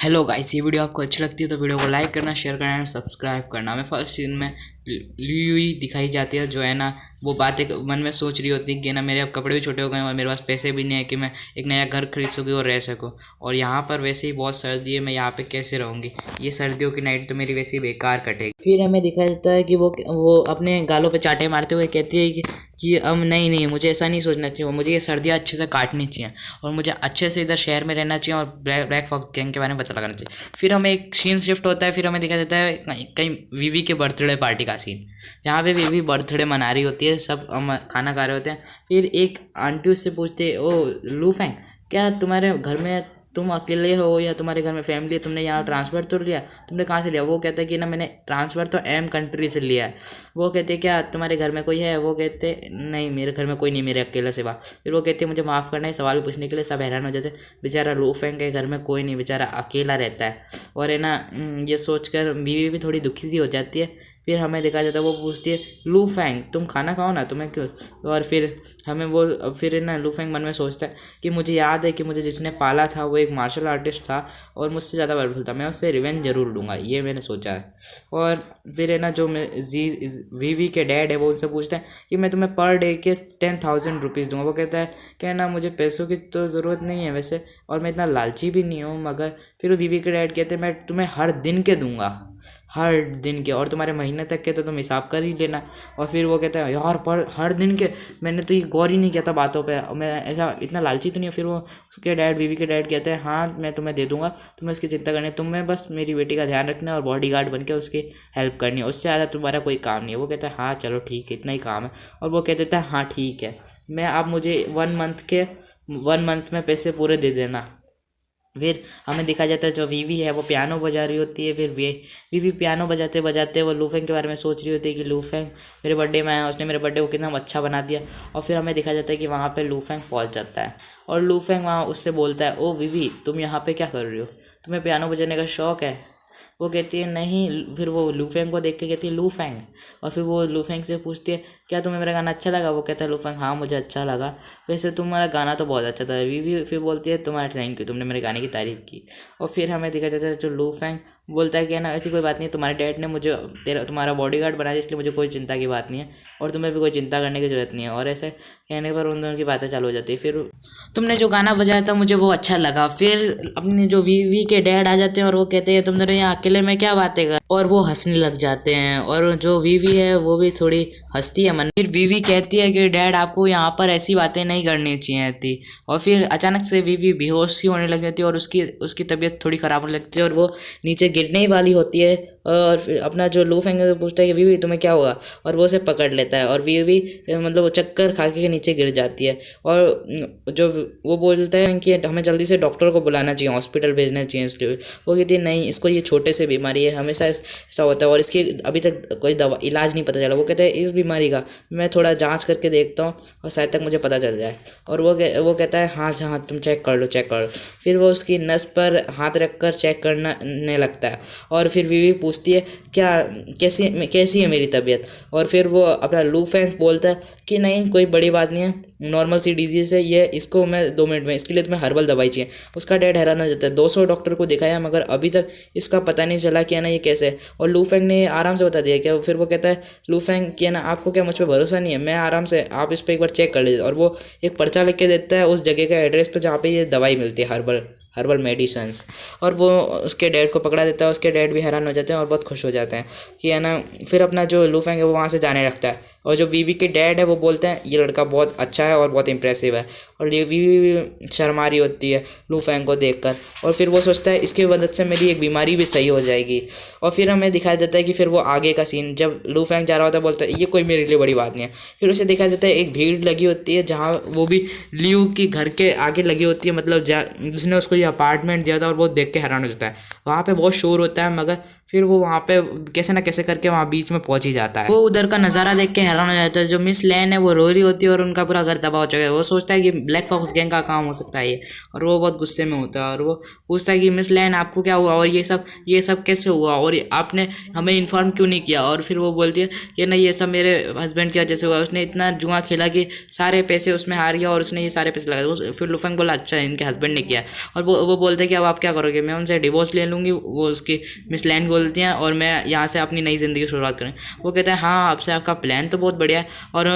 Hello guys, ये video आपको अच्छी लगती है तो वीडियो को लाइक करना, शेयर करना एंड सब्सक्राइब करना। हमें फर्स्ट सीन में ल्यूई दिखाई जाती है जो है ना, वो बात एक मन में सोच रही होती है कि ना मेरे अब कपड़े भी छोटे हो गए और मेरे पास पैसे भी नहीं है कि मैं एक नया घर खरीद सकूँ और रह सकूँ। और यहाँ पर वैसे ही बहुत सर्दी है, मैं यहाँ पे कैसे रहूँगी। ये सर्दियों की नाइट तो मेरी वैसे ही बेकार कटेगी। फिर हमें दिखाई देता है कि वो अपने गालों पे चाटे मारते हुए कहती है कि अब नहीं मुझे ऐसा नहीं सोचना चाहिए, मुझे ये सर्दियाँ अच्छे से काटनी चाहिए और मुझे अच्छे से इधर शहर में रहना चाहिए और ब्लैक फॉक्स गैंग के बारे में पता लगाना चाहिए। फिर हमें एक सीन शिफ्ट होता है, फिर हमें दिखा देता है कहीं वीवी के बर्थडे पार्टी का सीन, जहाँ पे वीवी बर्थडे मना रही होती है, सब हम खाना खा रहे होते हैं। फिर एक आंटी उससे पूछते, ओ लूफेंग, क्या तुम्हारे घर में तुम अकेले हो या तुम्हारे घर में फैमिली है, तुमने यहाँ ट्रांसफ़र तो लिया, तुमने कहाँ से लिया? वो कहता है कि ना मैंने ट्रांसफ़र तो एम कंट्री से लिया है। वो कहते क्या तुम्हारे घर में कोई है? वो कहते नहीं मेरे घर में कोई नहीं, मेरे अकेले सिवा। फिर वो कहते मुझे माफ़ करना है सवाल पूछने के लिए। सब हैरान हो जाते, बेचारा लूफेंग के घर में कोई नहीं, बेचारा अकेला रहता है। और है ना, ये सोच कर बीवी भी थोड़ी दुखी सी हो जाती है। फिर हमें दिखाया जाता है, वो पूछती है लूफेंग तुम खाना खाओ ना, तुम्हें क्यों? और फिर हमें वो फिर ना लूफेंग मन में सोचता है कि मुझे याद है कि मुझे जिसने पाला था वो एक मार्शल आर्टिस्ट था और मुझसे ज़्यादा पावरफुल था, मैं उससे रिवेंज ज़रूर लूँगा, ये मैंने सोचा है। और फिर है ना, जो वीवी के डैड है वो उनसे पूछते हैं कि मैं तुम्हें पर डे के 10,000 रुपीज़ दूँगा। वो कहता है कि ना मुझे पैसों की तो ज़रूरत नहीं है वैसे, और मैं इतना लालची भी नहीं हूँ, मगर फिर वीवी के डैड कहते हैं मैं तुम्हें हर दिन के दूंगा, हर दिन के, और तुम्हारे महीने तक के तो तुम हिसाब कर ही लेना। और फिर वो कहता है यार पर हर दिन के, मैंने तो ये गौर ही नहीं किया था बातों पे, मैं ऐसा इतना लालची तो नहीं हूँ। फिर वो उसके डैड बीवी के डैड कहते हैं हाँ मैं तुम्हें दे दूंगा, तुम्हें उसकी चिंता करनी है, तुम्हें बस मेरी बेटी का ध्यान रखना है और बॉडीगार्ड बन के उसकी हेल्प करनी है, उससे ज़्यादा तुम्हारा कोई काम नहीं है। वो कहता है हाँ चलो ठीक है, इतना ही काम है। और वो कह देता है हाँ ठीक है, मैं आप मुझे 1 मंथ में पैसे पूरे दे देना। फिर हमें दिखा जाता है जो वीवी है वो पियानो बजा रही होती है। फिर वीवी पियानो बजाते बजाते वो लूफेंग के बारे में सोच रही होती है कि लूफेंग मेरे बर्थडे में आया, उसने मेरे बर्थडे को कितना अच्छा बना दिया। और फिर हमें दिखा जाता है कि वहाँ पे लूफेंग पहुँच जाता है और लूफेंग वहाँ उससे बोलता है, ओ वीवी तुम यहाँ पे क्या कर रही हो, तुम्हें पियानो बजाने का शौक़ है? वो कहती है नहीं। फिर वो लूफेंग को देख के कहती है लूफेंग, और फिर वो लूफेंग से पूछती है क्या तुम्हें मेरा गाना अच्छा लगा? वो कहता है लूफेंग हाँ मुझे अच्छा लगा, वैसे तुम्हारा गाना तो बहुत अच्छा था। वीवी फिर बोलती है तुम्हारा थैंक यू, तुमने मेरे गाने की तारीफ़ की। और फिर हमें दिखा जाता है जो लूफेंग बोलता है कि ना ऐसी कोई बात नहीं है, तुम्हारे डैड ने मुझे तुम्हारा बॉडीगार्ड बनाया, इसलिए मुझे कोई चिंता की बात नहीं है और तुम्हें भी कोई चिंता करने की ज़रूरत नहीं है। और ऐसे कहने पर उन दोनों की बातें चालू हो जाती है। फिर तुमने जो गाना बजाया था मुझे वो अच्छा लगा। फिर अपने जो वीवी के डैड आ जाते हैं और वो कहते हैं तुम दोनों यहाँ अकेले में क्या बातें कर, और वो हंसने लग जाते हैं। और जो वीवी है वो भी थोड़ी हंसती है मन। फिर वीवी कहती है कि डैड आपको यहाँ पर ऐसी बातें नहीं करनी चाहिए थी। और फिर अचानक से वीवी बेहोश सी होने लग जाती है और उसकी तबीयत थोड़ी ख़राब होने लगती है और वो नीचे गिरने ही वाली होती है। और फिर अपना जो लूफेंग है पूछता है कि वीवी तुम्हें क्या हुआ, और वो उसे पकड़ लेता है और वीवी मतलब वो चक्कर खा के नीचे गिर जाती है। और जो वो बोलता है कि हमें जल्दी से डॉक्टर को बुलाना चाहिए, हॉस्पिटल भेजना चाहिए। इसलिए वो कहती है नहीं, इसको ये छोटे से बीमारी है, हमेशा ऐसा होता है और इसकी अभी तक कोई दवा इलाज नहीं पता चला। वो कहते हैं इस बीमारी का मैं थोड़ा जांच करके देखता हूँ और शायद तक मुझे पता चल जाए। और वो कहता है हाँ तुम चेक कर लो। फिर वो उसकी नस पर हाथ रख कर चेक करने लगता है और फिर वीवी पूछती है क्या कैसी है मेरी तबीयत। और फिर वो अपना लूफेंग बोलता है कि नहीं कोई बड़ी बात नहीं है, नॉर्मल सी डिजीज़ है ये, इसको मैं 2 मिनट में, इसके लिए तुम्हें हर्बल दवाई चाहिए। उसका डैड हैरान हो जाता है, 200 डॉक्टर को दिखाया मगर अभी तक इसका पता नहीं चला कि है ना ये कैसे है। और लूफेंग ने आराम से बता दिया क्या। फिर वो कहता है लूफेंग कि है ना आपको क्या मुझ पर भरोसा नहीं है, मैं आराम से, आप इस पर एक बार चेक कर लीजिए। और वो एक पर्चा लिख के देता है उस जगह का एड्रेस पर जहाँ पर ये दवाई मिलती है, हर्बल मेडिसन्स। और वो उसके डैड को पकड़ा देता है, उसके डैड भी हैरान हो जाते हैं और बहुत खुश हो जाते हैं कि है ना। फिर अपना जो लूफेंग है वो वहाँ से जाने लगता है और जो वीवी के डैड है वो बोलते हैं ये लड़का बहुत अच्छा है और बहुत इंप्रेसिव है। और ये वीवी शर्मा रही होती है लूफेंग को देखकर और फिर वो सोचता है इसकी मदद से मेरी एक बीमारी भी सही हो जाएगी। और फिर हमें दिखाई देता है कि फिर वो आगे का सीन, जब लूफेंग जा रहा होता है बोलता है ये कोई मेरे लिए बड़ी बात नहीं है। फिर उसे दिखाई देता है एक भीड़ लगी होती है जहाँ वो भी लियू की घर के आगे लगी होती है, मतलब जिसने उसको ये अपार्टमेंट दिया था, और वो देख के हैरान हो जाता है। वहाँ पे बहुत शोर होता है मगर फिर वो वहाँ पे कैसे ना कैसे करके वहाँ बीच में पहुँच ही जाता है। वो उधर का नज़ारा देख के हैरान हो जाता है। जो मिस लैन है वो रो रही होती है और उनका पूरा घर तबाह हो चुका है। वो सोचता है कि ब्लैक फॉक्स गैंग का काम हो सकता है ये, और वो बहुत गुस्से में होता है और वो पूछता है कि मिस लैन आपको क्या हुआ और ये सब कैसे हुआ और आपने हमें इन्फॉर्म क्यों नहीं किया। और फिर वो बोलती है कि नहीं, ये सब मेरे हस्बैंड की वजह से हुआ, उसने इतना जुआ खेला कि सारे पैसे उसमें हार गया और उसने ये सारे पैसे लगाए। फिर लुफेंग बोला अच्छा इनके हस्बैंड ने किया। और वो बोलते हैं कि अब आप क्या करोगे, मैं उनसे डिवोर्स ले लूँगी। वो उसकी मिस लैन बोलती हैं और मैं यहाँ से अपनी नई ज़िंदगी शुरुआत करें। वो कहता है हाँ, आपसे आपका प्लान तो बहुत बढ़िया है। और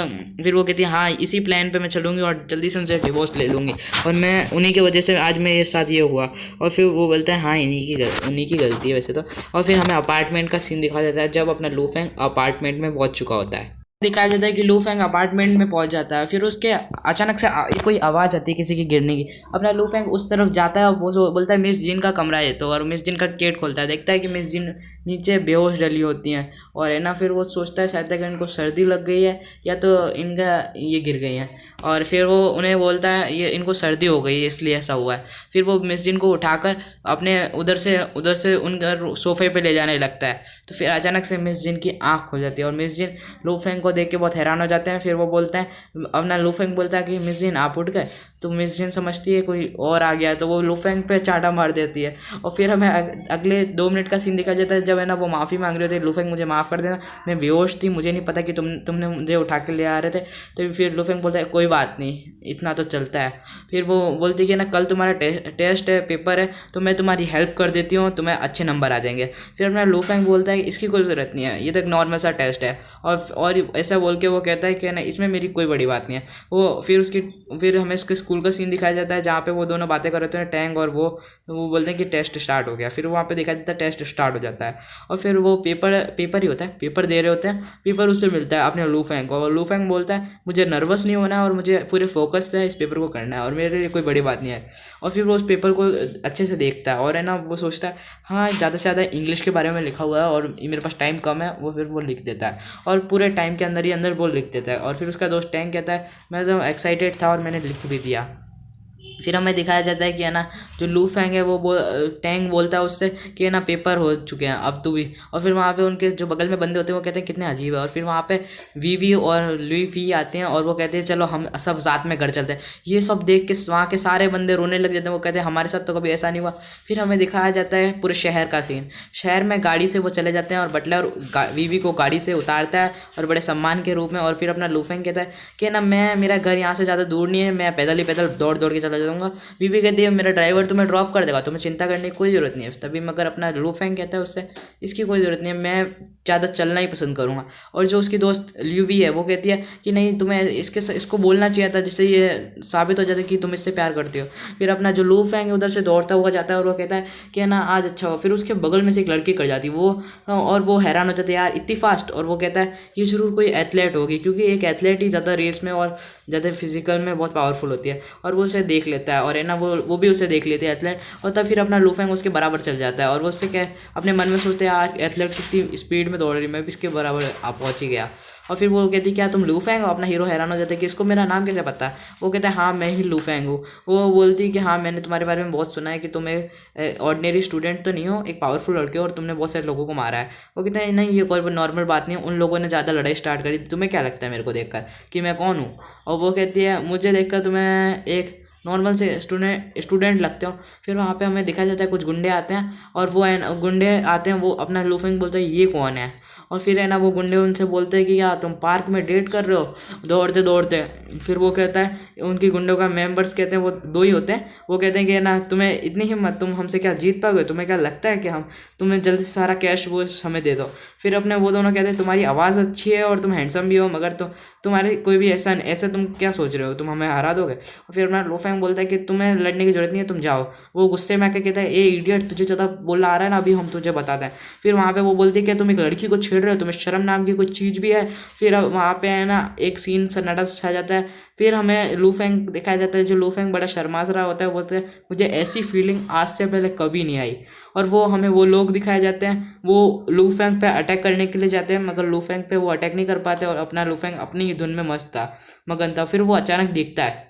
फिर वो कहती है हाँ, इसी प्लान पे मैं चलूँगी और जल्दी से उनसे डिवोर्स ले लूँगी और मैं उन्हीं की वजह से आज मेरे साथ ये हुआ। और फिर वो बोलता है हाँ, उन्हीं की गलती है वैसे तो। और फिर हमें अपार्टमेंट का सीन दिखा देता है जब अपना लूफेंग अपार्टमेंट में पहुँच चुका होता है। दिखाया जाता है कि लूफेंग अपार्टमेंट में पहुंच जाता है। फिर उसके अचानक से कोई आवाज़ आती है किसी के गिरने की। अपना लूफेंग उस तरफ जाता है और वो बोलता है मिस जिन का कमरा है तो, और मिस जिन का गेट खोलता है, देखता है कि मिस जिन नीचे बेहोश डली होती हैं और है ना। फिर वो सोचता है शायद कि इनको सर्दी लग गई है या तो इनका ये गिर गई हैं। और फिर वो उन्हें बोलता है ये इनको सर्दी हो गई है इसलिए ऐसा हुआ है। फिर वो मिस जिन को उठाकर अपने उधर से उनका सोफे पे ले जाने लगता है। तो फिर अचानक से मिस जिन की आँख खुल जाती है और मिस जिन लूफेंग को देख के बहुत हैरान हो जाते हैं। फिर वो बोलते हैं, अपना लूफेंग बोलता है कि मिस जिन आप उठ गए। तो मिस जिन समझती है कोई और आ गया, तो वो लूफेंग पे चाटा मार देती है। और फिर हमें अगले 2 मिनट का सीन दिखा जाता है जब है ना वो माफ़ी मांग रहे थे, लूफेंग मुझे माफ़ कर देना, मैं बेहोश थी, मुझे नहीं पता कि तुमने मुझे उठा के ले आ रहे थे। तो फिर लूफेंग बोलता है कोई बात नहीं, इतना तो चलता है। फिर वो बोलती है कि ना कल तुम्हारा टेस्ट है, पेपर है, तो मैं तुम्हारी हेल्प कर देती हूँ, तुम्हें अच्छे नंबर आ जाएंगे। फिर अपना लूफेंग बोलता है इसकी कोई ज़रूरत नहीं है, ये तो एक नॉर्मल सा टेस्ट है। और ऐसा बोल के वो कहता है कि ना इसमें मेरी कोई बड़ी बात नहीं है। वो फिर हमें उसके स्कूल का सीन दिखाया जाता है जहाँ पे वो दोनों बातें कर रहे थे, टैंग और वो बोलते हैं कि टेस्ट स्टार्ट हो गया। फिर वहाँ पे दिखाया जाता है टेस्ट स्टार्ट हो जाता है और फिर वो पेपर ही होता है, पेपर दे रहे होते हैं। पेपर उससे मिलता है अपने लूफेंग को और लूफेंग बोलता है मुझे नर्वस नहीं होना है और मुझे पूरे फोकस से इस पेपर को करना है और मेरे लिए कोई बड़ी बात नहीं है। और फिर वो उस पेपर को अच्छे से देखता है और है ना वो सोचता है हाँ ज़्यादा से ज़्यादा इंग्लिश के बारे में लिखा हुआ है और मेरे पास टाइम कम है। वो फिर वो लिख देता है और पूरे टाइम के अंदर ही अंदर वो लिख देता है। और फिर उसका दोस्त टैंक कहता है मैं तो एक्साइटेड था और मैंने लिख भी दिया। फिर हमें दिखाया जाता है कि है ना जो लूफेंग है वो टैंग बोलता है उससे कि है ना पेपर हो चुके हैं अब तू भी। और फिर वहाँ पे उनके जो बगल में बंदे होते हैं वो कहते हैं कितने अजीब है। और फिर वहाँ पे वीवी और लुई आते हैं और वो कहते हैं चलो हम सब साथ में घर चलते हैं। ये सब देख के वहाँ के सारे बंदे रोने लग जाते हैं। वो कहते हैं हमारे साथ तो कभी ऐसा नहीं हुआ। फिर हमें दिखाया जाता है पूरे शहर का सीन। शहर में गाड़ी से वो चले जाते हैं और बटलर वीवी को गाड़ी से उतारता है और बड़े सम्मान के रूप में। और फिर अपना लूफेंग कहता है कि ना मेरा घर यहाँ से ज़्यादा दूर नहीं है, मैं पैदल दौड़ के चला जाऊँगा। बीवी कहती है मेरा ड्राइवर तुम्हें ड्रॉप कर देगा, तुम्हें चिंता करने की कोई ज़रूरत नहीं है। तभी मगर अपना लूफेंग कहता है उससे इसकी कोई ज़रूरत नहीं है, मैं ज़्यादा चलना ही पसंद करूँगा। और जो उसकी दोस्त ल्यूवी है वो कहती है कि नहीं तुम्हें इसको बोलना चाहिए था जिससे ये साबित हो जाता है कि तुम इससे प्यार करते हो। फिर अपना जो लूफेंग है उधर से दौड़ता हुआ जाता है और वो कहता है कि ना आज अच्छा हो। फिर उसके बगल में से एक लड़की कर जाती है वो, और वो हैरान हो जाता है यार इतनी फास्ट। और वो कहता है ये ज़रूर कोई एथलीट होगी क्योंकि एक एथलीट ही ज़्यादा रेस में और ज़्यादा फिजिकल में बहुत पावरफुल होती है। और वो उसे देख लेता है और है ना वो भी उसे देख लेते हैं एथलीट। और तब फिर अपना लूफेंग उसके बराबर चल जाता है और वो उससे क्या अपने मन में सोचते हैं यार एथलीट कितनी स्पीड में दौड़ रही, मैं भी इसके बराबर आप पहुँच ही गया। और फिर वो कहती क्या तुम लूफेंग हो। अपना हीरो हैरान हो जाता है कि इसको मेरा नाम कैसे पता है। वो कहता है हाँ मैं ही लूफेंग हूँ। वो बोलती है कि हाँ मैंने तुम्हारे बारे में बहुत सुना है कि तुम एक ऑर्डिनरी स्टूडेंट तो नहीं हो, एक पावरफुल लड़के हो और तुमने बहुत सारे लोगों को मारा है। वो कहता है नहीं ये कोई नॉर्मल बात नहीं है, उन लोगों ने ज़्यादा लड़ाई स्टार्ट करी, तुम्हें क्या लगता है मेरे को देखकर कि मैं कौन हूँ। और वो कहती है मुझे देखकर तुम्हें एक नॉर्मल से स्टूडेंट लगते हो। फिर वहाँ पे हमें दिखाया जाता है कुछ गुंडे आते हैं और वो गुंडे आते हैं, वो अपना लूफेंग बोलता है ये कौन है। और फिर है ना वो गुंडे उनसे बोलते हैं कि क्या तुम पार्क में डेट कर रहे हो दौड़ते दौड़ते। फिर वो कहता है उनकी गुंडों का मेंबर्स कहते हैं वो 2 ही होते हैं। वो कहते हैं कि ना तुम्हें इतनी हिम्मत, तुम हमसे क्या जीत पाओगे, तुम्हें क्या लगता है कि हम तुम्हें जल्दी से सारा कैश वो हमें दे दो। फिर अपने वो दोनों कहते हैं तुम्हारी आवाज़ अच्छी है और तुम हैंडसम भी हो मगर तुम्हारे कोई भी ऐसा तुम क्या सोच रहे हो, तुम हमें हरा दोगे। और फिर अपना लूफेंग बोलता है कि तुम्हें लड़ने की जरूरत नहीं है, तुम जाओ। वो गुस्से में आके कहता है ए इडियट तुझे ज़्यादा बोलना आ रहा है ना, अभी हम तुझे बताते हैं। फिर वहाँ पे वो बोलती है कि तुम एक लड़की को छेड़ रहे हो, तुम्हें शर्म नाम की कोई चीज़ भी है। फिर वहाँ पे है ना एक सीन सन्नाटा छा जाता है। फिर हमें लूफेंग दिखाया जाता है, जो लूफेंग बड़ा शर्मा रहा होता है, बोलते हैं मुझे ऐसी फीलिंग आज से पहले कभी नहीं आई। और वो हमें वो लोग दिखाए जाते हैं वो लूफेंग पे अटैक करने के लिए जाते हैं मगर लूफेंग पे वो अटैक नहीं कर पाते और अपना लूफेंग अपनी ही धुन में मस्त था, मगन था। फिर वो अचानक दिखता है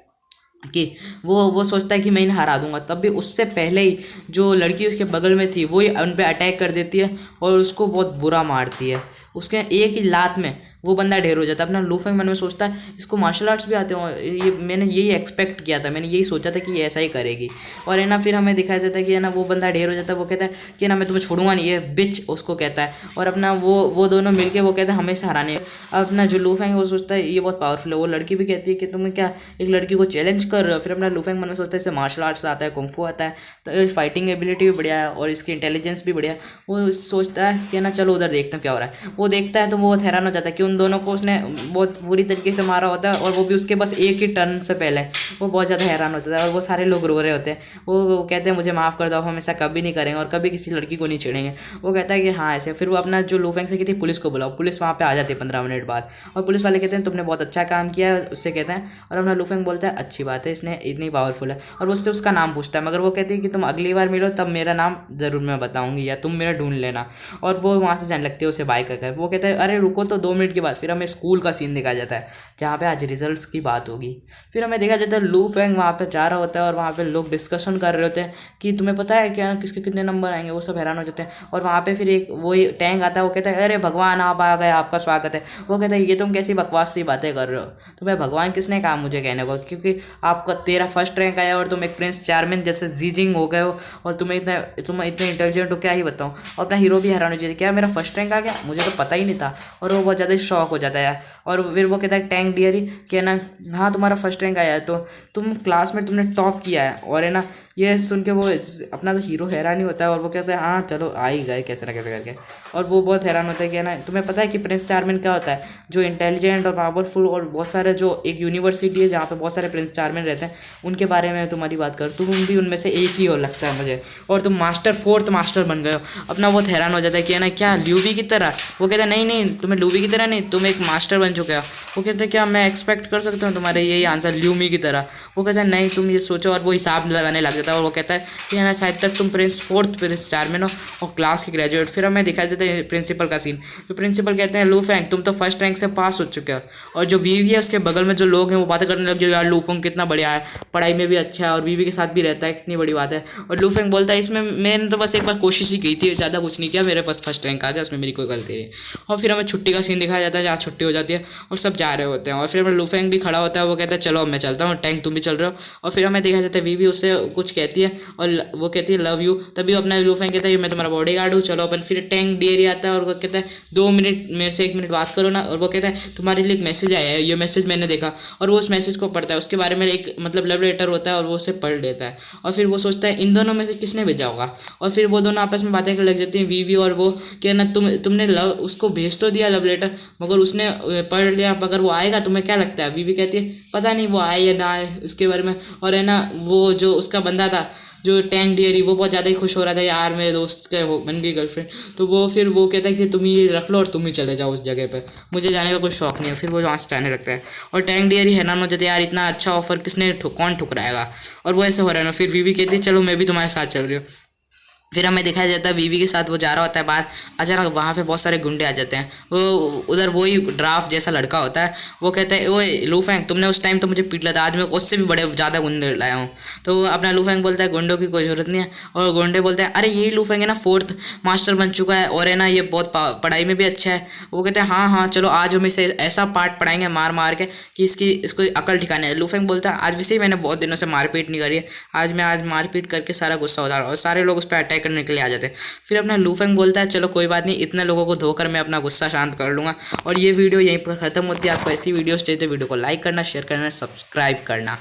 कि वो सोचता है कि मैं इन्हें हरा दूंगा, तब भी उससे पहले ही जो लड़की उसके बगल में थी वो ही उन पर अटैक कर देती है और उसको बहुत बुरा मारती है। उसके एक ही लात में वो बंदा ढेर हो जाता है। अपना लूफेंग मन में सोचता है इसको मार्शल आर्ट्स भी आते हो, ये मैंने यही एक्सपेक्ट किया था, मैंने यही सोचा था कि ये ऐसा ही करेगी। और है ना फिर हमें दिखाया जाता है कि है ना वो बंदा ढेर हो जाता है, वो कहता है कि ना मैं तुम्हें छोड़ूंगा नहीं, ये बिच उसको कहता है। और अपना वो दोनों मिलके वो कहते हैं हमें हराने। अपना जो लूफेंग वो सोचता है ये बहुत पावरफुल है। वो लड़की भी कहती है कि तुम्हें क्या एक लड़की को चैलेंज कर रहे हो। फिर अपना लूफेंग मन में सोचता है इसे मार्शल आर्ट्स आता है, कुंग फू आता है, तो फाइटिंग एबिलिटी भी बढ़िया है और इसकी इंटेलिजेंस भी बढ़िया है। वो सोचता है कि ना चलो उधर देखते हैं क्या हो रहा है। वो देखता है तो वो हैरान हो जाता है कि उन दोनों को उसने बहुत बुरी तरीके से मारा होता है और वो भी उसके बस एक ही टर्न से पहले। वो बहुत ज़्यादा हैरान होता है और वो सारे लोग रो रहे होते हैं। वो कहते हैं मुझे माफ़ कर दो, हम ऐसा कभी नहीं करेंगे और कभी किसी लड़की को नहीं छेड़ेंगे। वो कहता है कि हाँ ऐसे। फिर वो अपना जो लूफेंग से कहती है पुलिस को बुलाओ, पुलिस वहाँ पे आ जाती है 15 मिनट बाद। और पुलिस वाले कहते हैं तुमने बहुत अच्छा काम किया है, उससे कहते हैं। और अपना लूफेंग बोलता है अच्छी बात है, इसने इतनी पावरफुल है। और वो उससे उसका नाम पूछता है, मगर वो कहती है कि तुम अगली बार मिलो तब मेरा नाम ज़रूर मैं बताऊँगी या तुम मेरा ढूंढ लेना। और वो वहाँ से जाने लगती है उसे बाय कर। वो कहता है अरे रुको तो 2 मिनट के बाद फिर हमें स्कूल का सीन दिखाया जाता है जहाँ पे आज रिजल्ट्स की बात होगी। फिर हमें देखा जाता है लूफेंग वहाँ पे जा रहा होता है और वहाँ पे लोग डिस्कशन कर रहे होते हैं कि तुम्हें पता है क्या किसके कितने नंबर आएंगे। वो सब हैरान हो जाते हैं। और वहाँ पे फिर एक वही टैंक आता है, वो कहता है अरे भगवान आप आ गए, आपका स्वागत है। वो कहता है ये तुम कैसी बकवास सी बातें कर रहे हो, तुम्हें भगवान किसने कहा मुझे कहने को, क्योंकि आपका तेरा फर्स्ट रैंक आया और तुम एक प्रिंस चार्मिन जैसे जीजिंग हो गए हो और तुम इतने इंटेलिजेंट हो, क्या ही बताऊँ। और अपना हीरो भी हैरान हो जाता है क्या मेरा फर्स्ट रैंक आ गया, मुझे तो पता ही नहीं था। और वो बहुत ज़्यादा शॉक हो जाता है। और फिर वो कहता है टैंक डियरी कि है ना हाँ तुम्हारा फर्स्ट रैंक आया है तो तुम क्लास में तुमने टॉप किया है। और है ना ये सुन के वो अपना तो हीरो हैरान ही होता है और वो कहता है हाँ चलो आ ही गए कैसे ना कैसे करके। और वो बहुत हैरान होता है कि है ना तुम्हें पता है कि प्रिंस चार्मिन क्या होता है, जो इंटेलिजेंट और पावरफुल और बहुत सारे जो एक यूनिवर्सिटी है जहाँ पे बहुत सारे प्रिंस चार्मिन रहते हैं उनके बारे में तुम्हारी बात कर, तुम भी उनमें से एक ही हो लगता है मुझे, और तुम फोर्थ मास्टर बन गए हो। अपना बहुत हैरान हो जाता है कि है ना क्या ल्यूवी की तरह। वो कहता है नहीं नहीं तुम्हें लूवी की तरह नहीं, तुम एक मास्टर बन चुके हो। वो कहते हैं क्या मैं एक्सपेक्ट कर सकता हूँ तुम्हारे यही आंसर ल्यूमी की तरह। वो कहता है नहीं तुम ये सोचो, और वो हिसाब लगाने लग जाता है। और वो कहता है कि है ना शायद तक तुम फोर्थ प्रिंस चार्मिन हो और क्लास के ग्रेजुएट। फिर हमें दिखाया जाता है प्रिंसिपल का सीन। तो प्रिंसिपल कहते हैं लूफेंग तुम तो फर्स्ट रैंक से पास हो चुके हो। और जो वीवी है उसके बगल में जो लोग हैं वो बातें करने लग गए यार लूफेंग कितना बढ़िया है, पढ़ाई में भी अच्छा है और वीवी के साथ भी रहता है, कितनी बड़ी बात है। और लूफेंग बोलता है इसमें मैंने तो बस एक बार कोशिश ही की थी, ज़्यादा कुछ नहीं किया, मेरे पास फर्स्ट रैंक आ गया, उसमें मेरी कोई गलती नहीं। और फिर हमें छुट्टी का सीन दिखाया जाता है जहाँ छुट्टी हो जाती है और सब जा रहे होते हैं। और फिर लूफेंग भी खड़ा होता है, वो कहता है चलो मैं चलता हूँ, टैंक तुम भी चल रहे हो। और फिर हमें देखा जाता है वीवी उससे कुछ कहती है और वो कहती है लव यू। तभी अपना लूफेंग कहता है मैं तुम्हारा बॉडी गार्ड हूँ चलो अपन। फिर टैंक डेयरी आता है और वो कहता है 2 मिनट मेरे से 1 मिनट बात करो ना। और वो कहता है तुम्हारे लिए एक मैसेज आया है, ये मैसेज मैंने देखा। और वो उस मैसेज को पढ़ता है, उसके बारे में एक मतलब लव लेटर होता है और वो उसे पढ़ लेता है। और फिर वो सोचता है इन दोनों में से किसने भेजा होगा। और फिर वो दोनों आपस में बातें करने लग जाती हैं वीवी और वो कि ना तुमने लव उसको भेज तो दिया लव लेटर, मगर उसने पढ़ लिया, मगर वो आएगा तुम्हें क्या लगता है। वीवी कहती है पता नहीं वो आए या ना आए उसके बारे में। और है ना वो जो उसका बंदा था जो टैंक डियरी वो बहुत ज़्यादा ही खुश हो रहा था यार मेरे दोस्त के वो बन गई गर्लफ्रेंड। तो वो फिर वो कहता है कि तुम ये रख लो और तुम ही चले जाओ उस जगह पे, मुझे जाने का कोई शौक नहीं है। फिर वो वहाँ से जाने लगता है और टैंक डियरी हैरान हो जाती है यार इतना अच्छा ऑफर किसने कौन ठुकराएगा। और वो ऐसे हो रहा है ना। फिर वीवी कहती है चलो मैं भी तुम्हारे साथ चल रही हूँ। फिर हमें दिखाया जाता है वीवी के साथ वो जा रहा होता है बाहर, अचानक वहाँ पे बहुत सारे गुंडे आ जाते हैं। वो उधर वही ड्राफ्ट जैसा लड़का होता है, वो कहता है ओए लूफेंग तुमने उस टाइम तो मुझे पीट लिया था, आज मैं उससे भी बड़े ज़्यादा गुंडे लाया हूँ। तो अपना लूफेंग बोलता है गुंडों की कोई ज़रूरत नहीं है। और गुंडे बोलते हैं अरे यही लूफेंग है ना 4th मास्टर बन चुका है और है ना ये बहुत पढ़ाई में भी अच्छा है। वो कहते हैं हाँ हाँ चलो आज हम इसे ऐसा पार्ट पढ़ाएंगे मार मार के कि इसको अकल ठिकाने है। लूफेंग बोलता है आज वैसे ही मैंने बहुत दिनों से मारपीट नहीं करी है, आज मारपीट करके सारा गुस्सा हो जा रहा है। और सारे लोग उस पर अटैक करने के लिए आ जाते हैं। फिर अपना लूफेंग बोलता है चलो कोई बात नहीं, इतने लोगों को धोकर मैं अपना गुस्सा शांत कर लूँगा। और ये वीडियो यहीं पर ख़त्म होती है। आपको ऐसी वीडियोस चाहिए तो वीडियो को लाइक करना, शेयर करना, सब्सक्राइब करना।